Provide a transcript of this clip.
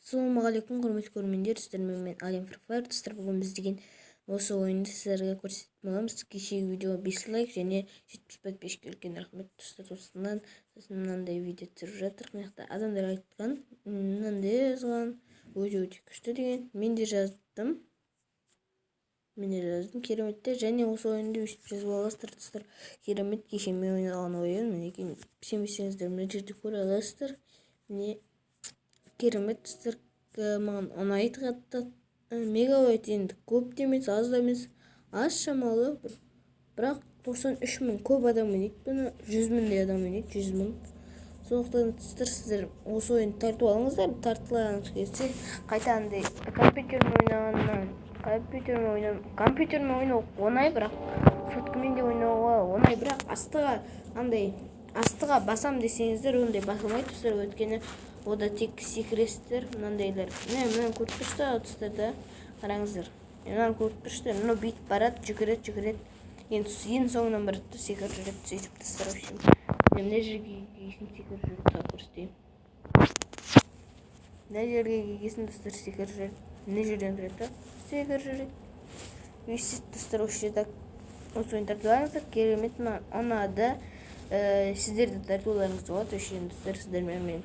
Ассалаумағалейкум, құрметті көрермендер, сіздермен мен Алим Фарфар. Достар, бүгін біз деген осы ойынды сіздерге көрсететін боламыз. Кешегі видеоға 5 лайк және 70 подписчик, үлкен рахмет. Достар, осыдан мынандай видео түсіріп жатыр. Мына жақта адамдар айтқан, мынандай жазған, өте күшті деген. Мен де жаздым, кереметте. Және осы ойынды өстіп жазып аласыздар. Достар, керемет, кеше мен ойнаған ойын, мінекей, сенбесеңіздер мына жерде көре аласыздар. Міне керемет, достар, маған ұнайды қатты. Мегабайт енді көп те емес, аз да емес, аз шамалы, бірақ 93 мың көп адам ойнайды. Бұны 100 мыңдай адам ойнайды, 100 мың. Сондықтан достар, сіздер осы ойынды тартып алыңыздар. Тартылғаныңыз келсе, қайта андай компьютермен ойнау оңай, бірақ соткамен де ойнауға оңай, бірақ астыға басам десеңіздер ондай басылмайды, достар. Өйткені ода тек секретсіздер, мынандайлар. Мына көріп тұрсыздар, достар, да қараңыздар. Мынаны көріп тұрсыздар, мынау бүйтіп барады, жүгіреді. Ең соңынан барады, секіріп жүреді, сөйтіп, достар. Мына жерге келгесін секіріп жүреді, көрсетейін. Мына жерге келгесін, достар, секіріп жүреді. Мына жерден тұрады, секіріп жүреді. Өйстіп, достар, осы ойын тартыларыңыздар. Керемет, ұнады. Сіздерді тартуларыңыз болады. Достар, сіздермен мен